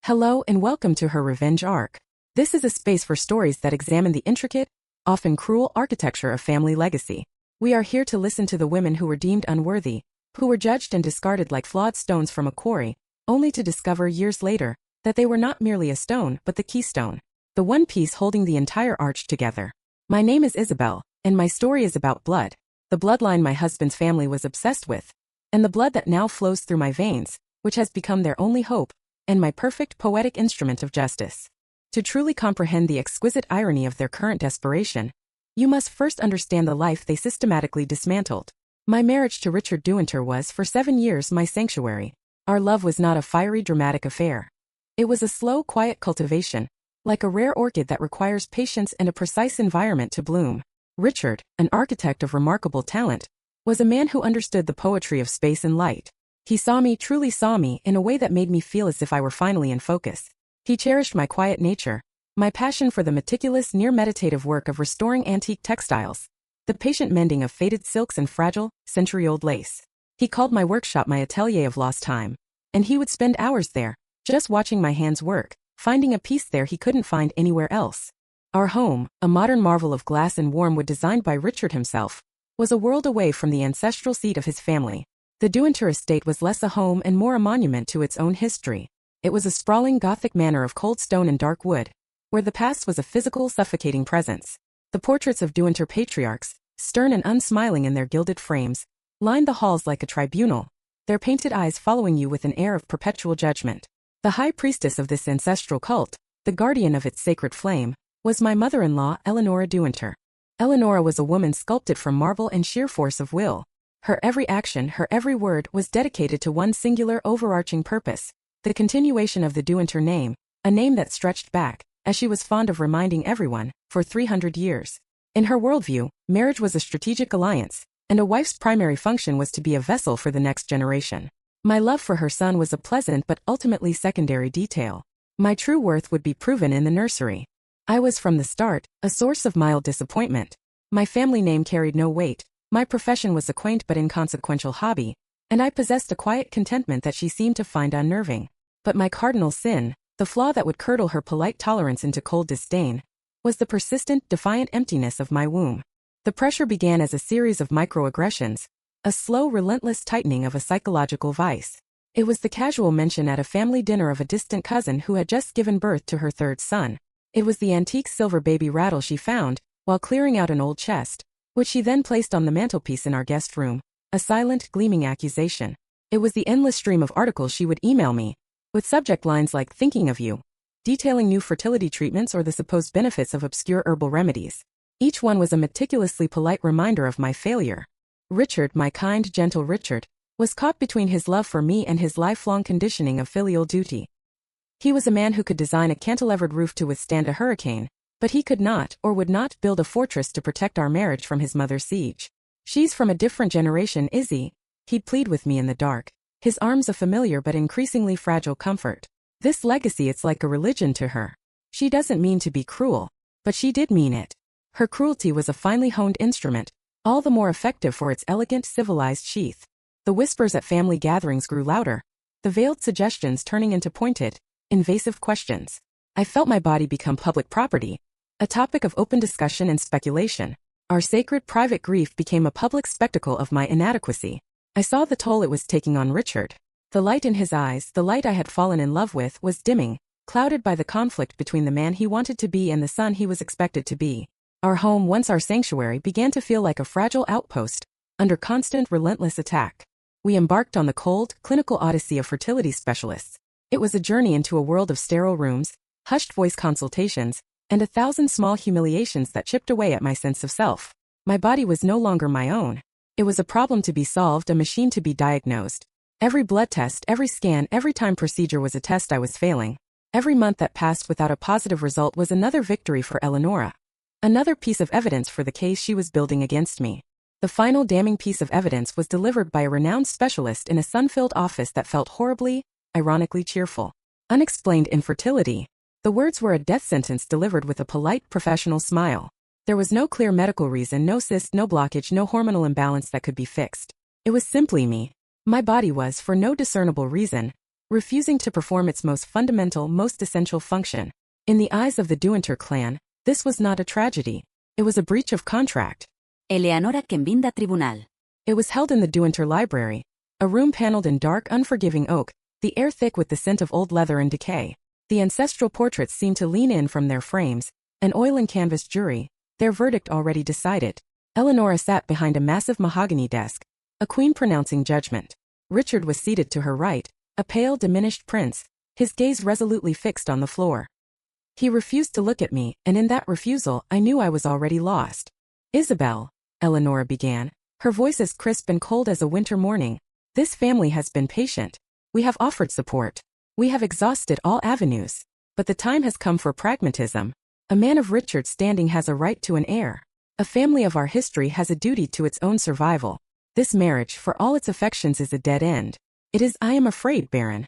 Hello and welcome to her revenge arc. This is a space for stories that examine the intricate, often cruel architecture of family legacy. We are here to listen to the women who were deemed unworthy, who were judged and discarded like flawed stones from a quarry, only to discover years later that they were not merely a stone but the keystone, the one piece holding the entire arch together. My name is Isabel, and my story is about blood, the bloodline my husband's family was obsessed with, and the blood that now flows through my veins, which has become their only hope, and my perfect poetic instrument of justice. To truly comprehend the exquisite irony of their current desperation, you must first understand the life they systematically dismantled. My marriage to Richard Duinter was for 7 years my sanctuary. Our love was not a fiery dramatic affair. It was a slow, quiet cultivation, like a rare orchid that requires patience and a precise environment to bloom. Richard, an architect of remarkable talent, was a man who understood the poetry of space and light. He truly saw me, in a way that made me feel as if I were finally in focus. He cherished my quiet nature, my passion for the meticulous, near-meditative work of restoring antique textiles, the patient mending of faded silks and fragile, century-old lace. He called my workshop my atelier of lost time, and he would spend hours there, just watching my hands work, finding a piece there he couldn't find anywhere else. Our home, a modern marvel of glass and warm wood designed by Richard himself, was a world away from the ancestral seat of his family. The Duinter estate was less a home and more a monument to its own history. It was a sprawling Gothic manor of cold stone and dark wood, where the past was a physical, suffocating presence. The portraits of Duinter patriarchs, stern and unsmiling in their gilded frames, lined the halls like a tribunal, their painted eyes following you with an air of perpetual judgment. The high priestess of this ancestral cult, the guardian of its sacred flame, was my mother-in-law, Eleonora Duinter. Eleonora was a woman sculpted from marble and sheer force of will. Her every action, her every word was dedicated to one singular overarching purpose, the continuation of the Duinter name, a name that stretched back, as she was fond of reminding everyone, for 300 years. In her worldview, marriage was a strategic alliance, and a wife's primary function was to be a vessel for the next generation. My love for her son was a pleasant but ultimately secondary detail. My true worth would be proven in the nursery. I was from the start a source of mild disappointment. My family name carried no weight. My profession was a quaint but inconsequential hobby, and I possessed a quiet contentment that she seemed to find unnerving. But my cardinal sin, the flaw that would curdle her polite tolerance into cold disdain, was the persistent, defiant emptiness of my womb. The pressure began as a series of microaggressions, a slow, relentless tightening of a psychological vice. It was the casual mention at a family dinner of a distant cousin who had just given birth to her third son. It was the antique silver baby rattle she found, while clearing out an old chest, which she then placed on the mantelpiece in our guest room, a silent, gleaming accusation. It was the endless stream of articles she would email me, with subject lines like "thinking of you," detailing new fertility treatments or the supposed benefits of obscure herbal remedies. Each one was a meticulously polite reminder of my failure. Richard, my kind, gentle Richard, was caught between his love for me and his lifelong conditioning of filial duty. He was a man who could design a cantilevered roof to withstand a hurricane, but he could not or would not build a fortress to protect our marriage from his mother's siege. "She's from a different generation, Izzy," he'd plead with me in the dark, his arms a familiar but increasingly fragile comfort. "This legacy, it's like a religion to her. She doesn't mean to be cruel, but she did mean it." Her cruelty was a finely honed instrument, all the more effective for its elegant, civilized sheath. The whispers at family gatherings grew louder, the veiled suggestions turning into pointed, invasive questions. I felt my body become public property, a topic of open discussion and speculation. Our sacred private grief became a public spectacle of my inadequacy. I saw the toll it was taking on Richard. The light in his eyes, the light I had fallen in love with, was dimming, clouded by the conflict between the man he wanted to be and the son he was expected to be. Our home, once our sanctuary, began to feel like a fragile outpost, under constant, relentless attack. We embarked on the cold, clinical odyssey of fertility specialists. It was a journey into a world of sterile rooms, hushed voice consultations, and 1,000 small humiliations that chipped away at my sense of self. My body was no longer my own. It was a problem to be solved, a machine to be diagnosed. Every blood test, every scan, every time procedure was a test I was failing. Every month that passed without a positive result was another victory for Eleonora. Another piece of evidence for the case she was building against me. The final damning piece of evidence was delivered by a renowned specialist in a sun-filled office that felt horribly, ironically cheerful. Unexplained infertility. The words were a death sentence delivered with a polite, professional smile. There was no clear medical reason, no cyst, no blockage, no hormonal imbalance that could be fixed. It was simply me. My body was, for no discernible reason, refusing to perform its most fundamental, most essential function. In the eyes of the Duinter clan, this was not a tragedy. It was a breach of contract. Eleanora Kembinda Tribunal. It was held in the Duinter library, a room paneled in dark, unforgiving oak, the air thick with the scent of old leather and decay. The ancestral portraits seemed to lean in from their frames, an oil and canvas jury, their verdict already decided. Eleanora sat behind a massive mahogany desk, a queen pronouncing judgment. Richard was seated to her right, a pale, diminished prince, his gaze resolutely fixed on the floor. He refused to look at me, and in that refusal I knew I was already lost. "Isabel," Eleanora began, her voice as crisp and cold as a winter morning, "this family has been patient. We have offered support. We have exhausted all avenues. But the time has come for pragmatism. A man of Richard's standing has a right to an heir. A family of our history has a duty to its own survival. This marriage, for all its affections, is a dead end. It is, I am afraid, Baron."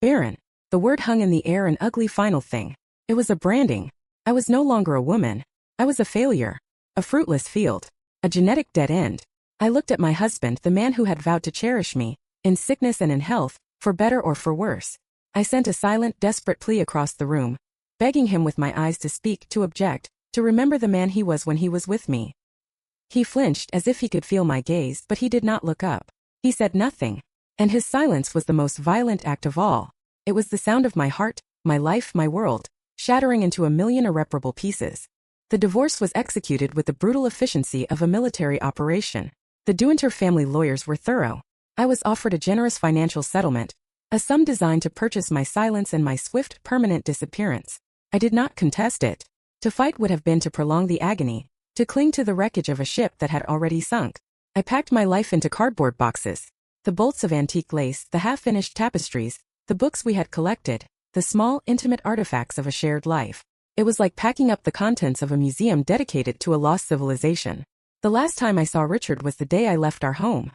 Baron. The word hung in the air, an ugly final thing. It was a branding. I was no longer a woman. I was a failure. A fruitless field. A genetic dead end. I looked at my husband, the man who had vowed to cherish me, in sickness and in health, for better or for worse. I sent a silent, desperate plea across the room, begging him with my eyes to speak, to object, to remember the man he was when he was with me. He flinched as if he could feel my gaze, but he did not look up. He said nothing. And his silence was the most violent act of all. It was the sound of my heart, my life, my world, shattering into a million irreparable pieces. The divorce was executed with the brutal efficiency of a military operation. The Duinter family lawyers were thorough. I was offered a generous financial settlement, a sum designed to purchase my silence and my swift, permanent disappearance. I did not contest it. To fight would have been to prolong the agony, to cling to the wreckage of a ship that had already sunk. I packed my life into cardboard boxes. The bolts of antique lace, the half-finished tapestries, the books we had collected, the small, intimate artifacts of a shared life. It was like packing up the contents of a museum dedicated to a lost civilization. The last time I saw Richard was the day I left our home.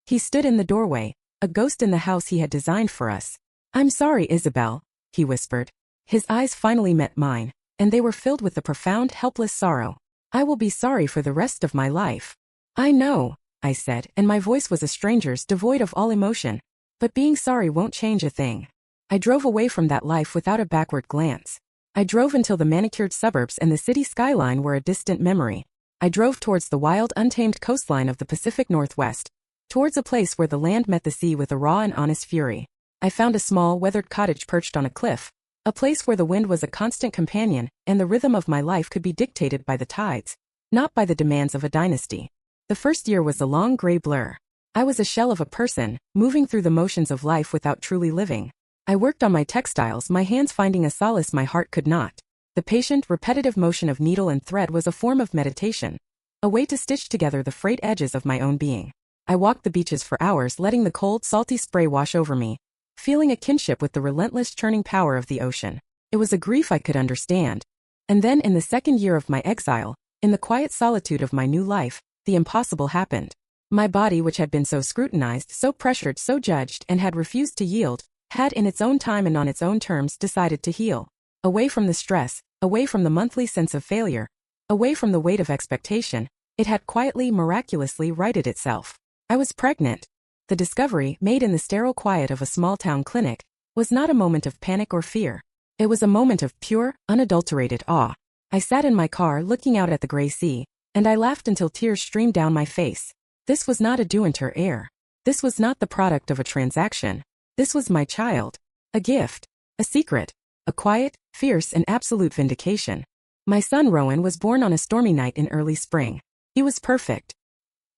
He stood in the doorway, a ghost in the house he had designed for us. "I'm sorry, Isabel," he whispered. His eyes finally met mine, and they were filled with a profound, helpless sorrow. "I will be sorry for the rest of my life." "I know," I said, and my voice was a stranger's, devoid of all emotion. "But being sorry won't change a thing." I drove away from that life without a backward glance. I drove until the manicured suburbs and the city skyline were a distant memory. I drove towards the wild, untamed coastline of the Pacific Northwest, towards a place where the land met the sea with a raw and honest fury. I found a small, weathered cottage perched on a cliff, a place where the wind was a constant companion, and the rhythm of my life could be dictated by the tides, not by the demands of a dynasty. The first year was a long gray blur. I was a shell of a person, moving through the motions of life without truly living. I worked on my textiles, my hands finding a solace my heart could not. The patient, repetitive motion of needle and thread was a form of meditation, a way to stitch together the frayed edges of my own being. I walked the beaches for hours, letting the cold, salty spray wash over me, feeling a kinship with the relentless churning power of the ocean. It was a grief I could understand. And then in the second year of my exile, in the quiet solitude of my new life, the impossible happened. My body, which had been so scrutinized, so pressured, so judged, and had refused to yield, had in its own time and on its own terms decided to heal. Away from the stress, away from the monthly sense of failure, away from the weight of expectation, it had quietly, miraculously righted itself. I was pregnant. The discovery, made in the sterile quiet of a small-town clinic, was not a moment of panic or fear. It was a moment of pure, unadulterated awe. I sat in my car looking out at the gray sea, and I laughed until tears streamed down my face. This was not a Duinter heir. This was not the product of a transaction. This was my child. A gift. A secret. A quiet, fierce, and absolute vindication. My son Rowan was born on a stormy night in early spring. He was perfect.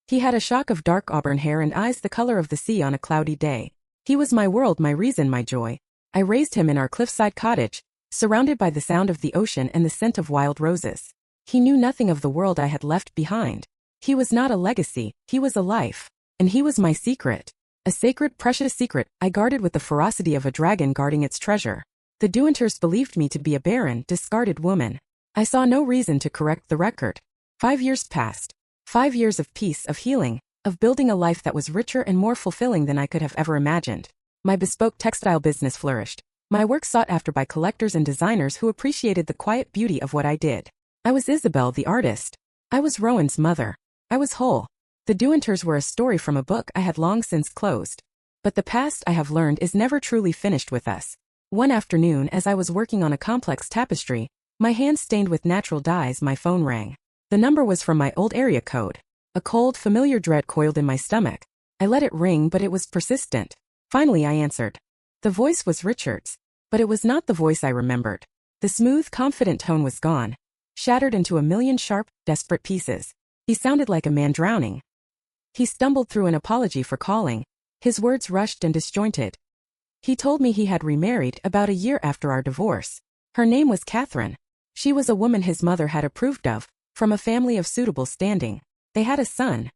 He had a shock of dark auburn hair and eyes the color of the sea on a cloudy day. He was my world, my reason, my joy. I raised him in our cliffside cottage, surrounded by the sound of the ocean and the scent of wild roses. He knew nothing of the world I had left behind. He was not a legacy, he was a life. And he was my secret. A sacred, precious secret I guarded with the ferocity of a dragon guarding its treasure. The Duinters believed me to be a barren, discarded woman. I saw no reason to correct the record. 5 years passed. 5 years of peace, of healing, of building a life that was richer and more fulfilling than I could have ever imagined. My bespoke textile business flourished. My work sought after by collectors and designers who appreciated the quiet beauty of what I did. I was Isabel the artist. I was Rowan's mother. I was whole. The Duinters were a story from a book I had long since closed. But the past, I have learned, is never truly finished with us. One afternoon, as I was working on a complex tapestry, my hands stained with natural dyes, my phone rang. The number was from my old area code. A cold, familiar dread coiled in my stomach. I let it ring, but it was persistent. Finally, I answered. The voice was Richard's, but it was not the voice I remembered. The smooth, confident tone was gone, shattered into a million sharp, desperate pieces. He sounded like a man drowning. He stumbled through an apology for calling. His words rushed and disjointed. He told me he had remarried about a year after our divorce. Her name was Catherine. She was a woman his mother had approved of, from a family of suitable standing. They had a son.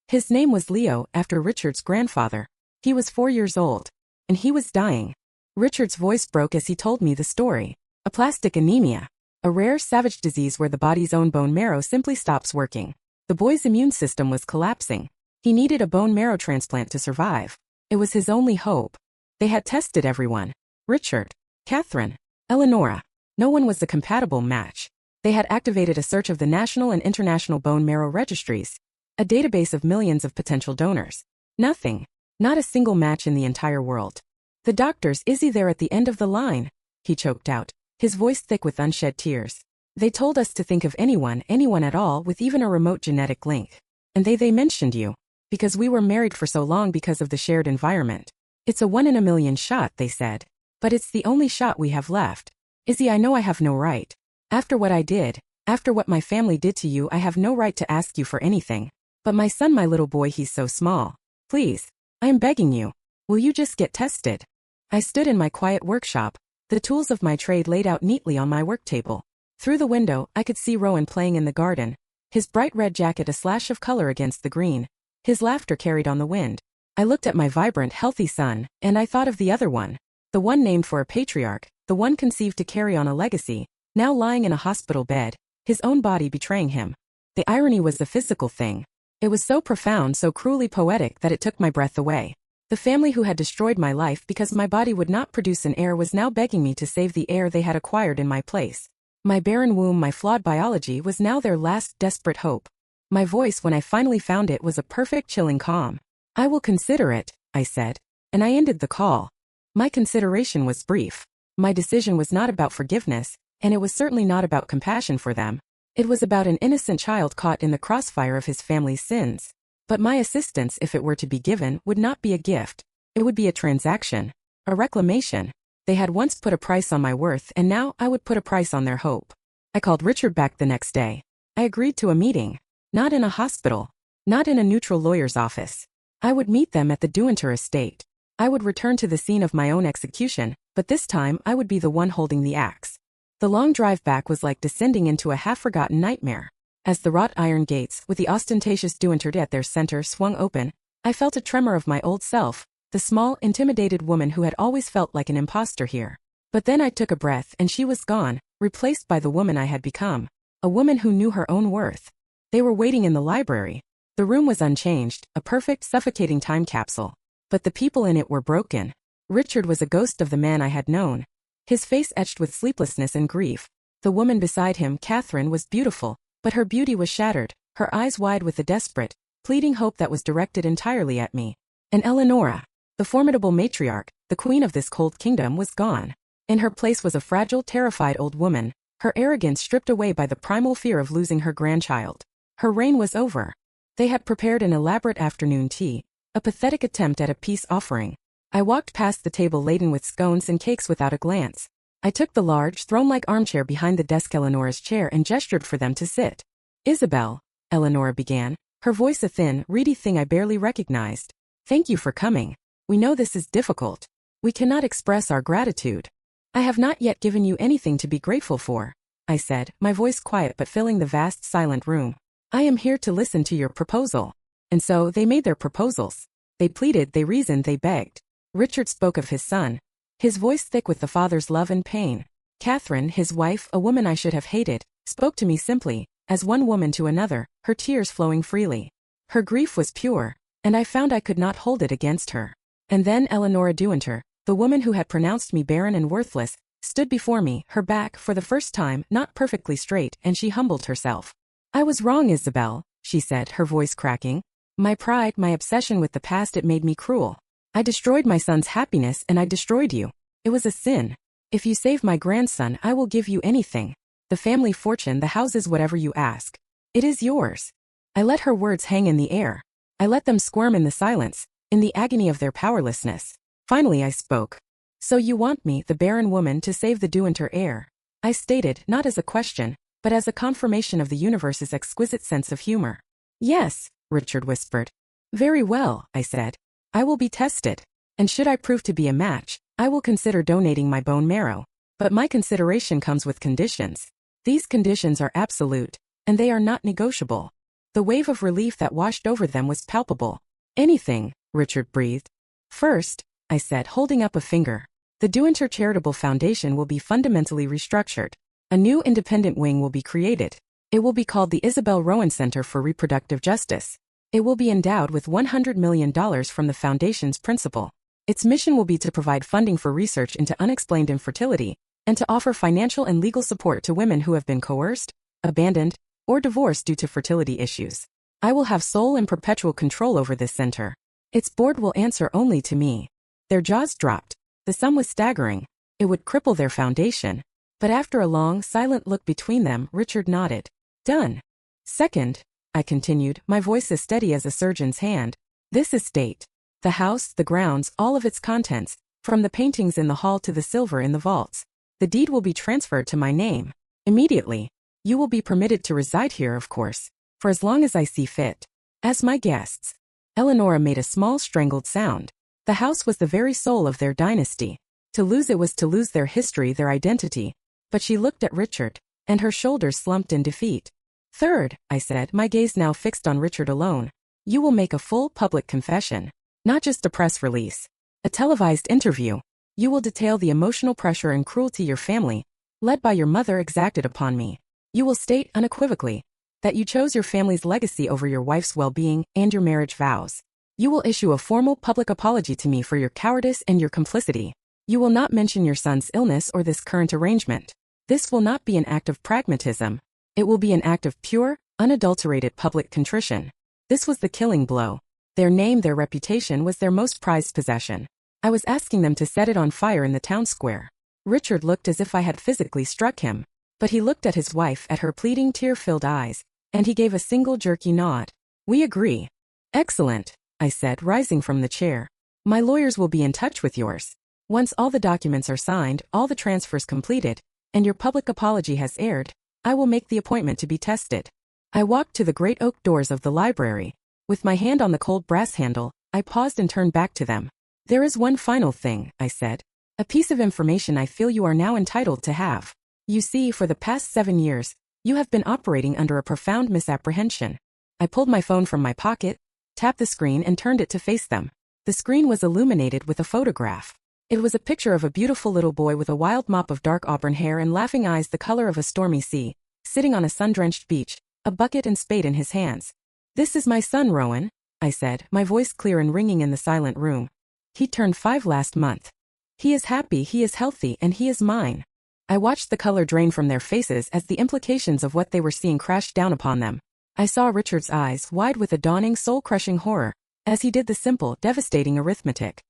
His name was Leo, after Richard's grandfather. He was 4 years old, and he was dying. Richard's voice broke as he told me the story. Aplastic anemia, a rare, savage disease where the body's own bone marrow simply stops working. The boy's immune system was collapsing. He needed a bone marrow transplant to survive. It was his only hope. They had tested everyone. Richard, Catherine, Eleonora. No one was a compatible match. They had activated a search of the national and international bone marrow registries, a database of millions of potential donors. Nothing. Not a single match in the entire world. The doctors, is he there at the end of the line? He choked out, his voice thick with unshed tears. They told us to think of anyone at all with even a remote genetic link. And they mentioned you. Because we were married for so long, because of the shared environment. It's a 1 in a million shot, they said. But it's the only shot we have left. Izzy, I know I have no right. After what I did, after what my family did to you, I have no right to ask you for anything. But my son, my little boy, he's so small. Please, I am begging you. Will you just get tested? I stood in my quiet workshop, the tools of my trade laid out neatly on my work table. Through the window, I could see Rowan playing in the garden, his bright red jacket a slash of color against the green. His laughter carried on the wind. I looked at my vibrant, healthy son, and I thought of the other one. The one named for a patriarch, the one conceived to carry on a legacy, now lying in a hospital bed, his own body betraying him. The irony was the physical thing. It was so profound, so cruelly poetic that it took my breath away. The family who had destroyed my life because my body would not produce an heir was now begging me to save the heir they had acquired in my place. My barren womb, my flawed biology, was now their last desperate hope. My voice, when I finally found it, was a perfect, chilling calm. I will consider it, I said, and I ended the call. My consideration was brief. My decision was not about forgiveness, and it was certainly not about compassion for them. It was about an innocent child caught in the crossfire of his family's sins. But my assistance, if it were to be given, would not be a gift. It would be a transaction, a reclamation. They had once put a price on my worth, and now I would put a price on their hope. I called Richard back the next day. I agreed to a meeting. Not in a hospital. Not in a neutral lawyer's office. I would meet them at the Duinter estate. I would return to the scene of my own execution, but this time I would be the one holding the axe. The long drive back was like descending into a half-forgotten nightmare. As the wrought iron gates, with the ostentatious Duinter at their center, swung open, I felt a tremor of my old self, the small, intimidated woman who had always felt like an imposter here. But then I took a breath and she was gone, replaced by the woman I had become. A woman who knew her own worth. They were waiting in the library. The room was unchanged, a perfect, suffocating time capsule. But the people in it were broken. Richard was a ghost of the man I had known. His face etched with sleeplessness and grief. The woman beside him, Catherine, was beautiful, but her beauty was shattered, her eyes wide with a desperate, pleading hope that was directed entirely at me. And Eleonora, the formidable matriarch, the queen of this cold kingdom, was gone. In her place was a fragile, terrified old woman, her arrogance stripped away by the primal fear of losing her grandchild. Her reign was over. They had prepared an elaborate afternoon tea, a pathetic attempt at a peace offering. I walked past the table laden with scones and cakes without a glance. I took the large, throne-like armchair behind the desk, Eleonora's chair, and gestured for them to sit. Isabel, Eleonora began, her voice a thin, reedy thing I barely recognized. Thank you for coming. We know this is difficult. We cannot express our gratitude. I have not yet given you anything to be grateful for, I said, my voice quiet but filling the vast, silent room. I am here to listen to your proposal. And so they made their proposals. They pleaded, they reasoned, they begged. Richard spoke of his son, his voice thick with the father's love and pain. Catherine, his wife, a woman I should have hated, spoke to me simply, as one woman to another, her tears flowing freely. Her grief was pure, and I found I could not hold it against her. And then Eleonora Duinter, the woman who had pronounced me barren and worthless, stood before me, her back, for the first time, not perfectly straight, and she humbled herself. I was wrong, Isabel, she said, her voice cracking. My pride, my obsession with the past, it made me cruel. I destroyed my son's happiness and I destroyed you. It was a sin. If you save my grandson, I will give you anything. The family fortune, the houses, whatever you ask. It is yours. I let her words hang in the air. I let them squirm in the silence, in the agony of their powerlessness. Finally I spoke. So you want me, the barren woman, to save the Duinter heir? I stated, not as a question, but as a confirmation of the universe's exquisite sense of humor. Yes, Richard whispered. Very well, I said. I will be tested. And should I prove to be a match, I will consider donating my bone marrow. But my consideration comes with conditions. These conditions are absolute, and they are not negotiable. The wave of relief that washed over them was palpable. Anything, Richard breathed. First, I said, holding up a finger. The Duinter Charitable Foundation will be fundamentally restructured. A new independent wing will be created. It will be called the Isabel Rowan Center for Reproductive Justice. It will be endowed with $100 million from the foundation's principal. Its mission will be to provide funding for research into unexplained infertility, and to offer financial and legal support to women who have been coerced, abandoned, or divorced due to fertility issues. I will have sole and perpetual control over this center. Its board will answer only to me. Their jaws dropped. The sum was staggering. It would cripple their foundation. But after a long, silent look between them, Richard nodded. Done. Second, I continued, my voice as steady as a surgeon's hand, this estate, the house, the grounds, all of its contents, from the paintings in the hall to the silver in the vaults, the deed will be transferred to my name. Immediately. You will be permitted to reside here, of course, for as long as I see fit. As my guests. Eleonora made a small strangled sound. The house was the very soul of their dynasty. To lose it was to lose their history, their identity. But she looked at Richard, and her shoulders slumped in defeat. Third, I said, my gaze now fixed on Richard alone. You will make a full public confession. Not just a press release. A televised interview. You will detail the emotional pressure and cruelty your family, led by your mother, exacted upon me. You will state unequivocally that you chose your family's legacy over your wife's well-being and your marriage vows. You will issue a formal public apology to me for your cowardice and your complicity. You will not mention your son's illness or this current arrangement. This will not be an act of pragmatism. It will be an act of pure, unadulterated public contrition. This was the killing blow. Their name, their reputation was their most prized possession. I was asking them to set it on fire in the town square. Richard looked as if I had physically struck him. But he looked at his wife, at her pleading, tear-filled eyes, and he gave a single jerky nod. We agree. Excellent, I said, rising from the chair. My lawyers will be in touch with yours. Once all the documents are signed, all the transfers completed, and your public apology has aired, I will make the appointment to be tested. I walked to the great oak doors of the library. With my hand on the cold brass handle, I paused and turned back to them. There is one final thing, I said. A piece of information I feel you are now entitled to have. You see, for the past 7 years, you have been operating under a profound misapprehension. I pulled my phone from my pocket, tapped the screen and turned it to face them. The screen was illuminated with a photograph. It was a picture of a beautiful little boy with a wild mop of dark auburn hair and laughing eyes the color of a stormy sea, sitting on a sun-drenched beach, a bucket and spade in his hands. This is my son, Rowan, I said, my voice clear and ringing in the silent room. He turned 5 last month. He is happy, he is healthy, and he is mine. I watched the color drain from their faces as the implications of what they were seeing crashed down upon them. I saw Richard's eyes wide with a dawning, soul-crushing horror, as he did the simple, devastating arithmetic.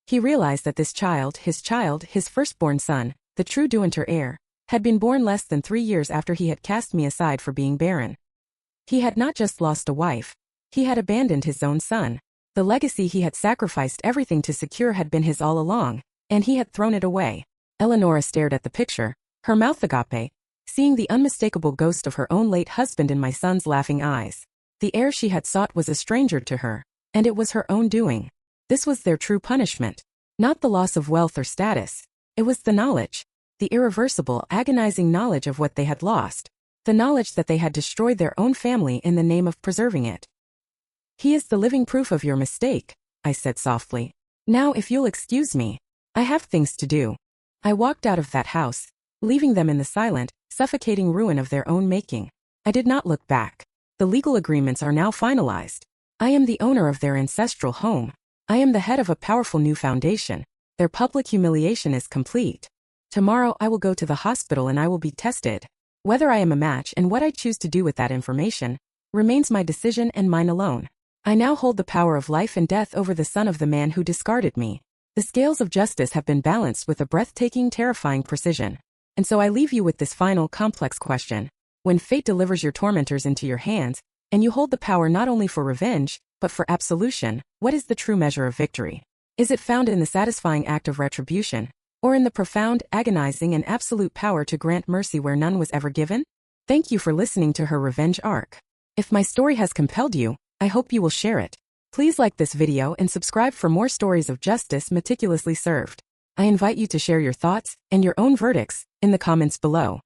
He realized that this child, his firstborn son, the true Duinter heir, had been born less than 3 years after he had cast me aside for being barren. He had not just lost a wife, he had abandoned his own son. The legacy he had sacrificed everything to secure had been his all along, and he had thrown it away. Eleonora stared at the picture, her mouth agape, seeing the unmistakable ghost of her own late husband in my son's laughing eyes. The heir she had sought was a stranger to her, and it was her own doing. This was their true punishment. Not the loss of wealth or status. It was the knowledge. The irreversible, agonizing knowledge of what they had lost. The knowledge that they had destroyed their own family in the name of preserving it. He is the living proof of your mistake, I said softly. Now if you'll excuse me, I have things to do. I walked out of that house, leaving them in the silent, suffocating ruin of their own making. I did not look back. The legal agreements are now finalized. I am the owner of their ancestral home. I am the head of a powerful new foundation. Their public humiliation is complete. Tomorrow I will go to the hospital and I will be tested. Whether I am a match and what I choose to do with that information remains my decision and mine alone. I now hold the power of life and death over the son of the man who discarded me. The scales of justice have been balanced with a breathtaking, terrifying precision. And so I leave you with this final, complex question. When fate delivers your tormentors into your hands, and you hold the power not only for revenge, but for absolution, what is the true measure of victory? Is it found in the satisfying act of retribution, or in the profound, agonizing, and absolute power to grant mercy where none was ever given? Thank you for listening to her revenge arc. If my story has compelled you, I hope you will share it. Please like this video and subscribe for more stories of justice meticulously served. I invite you to share your thoughts and your own verdicts in the comments below.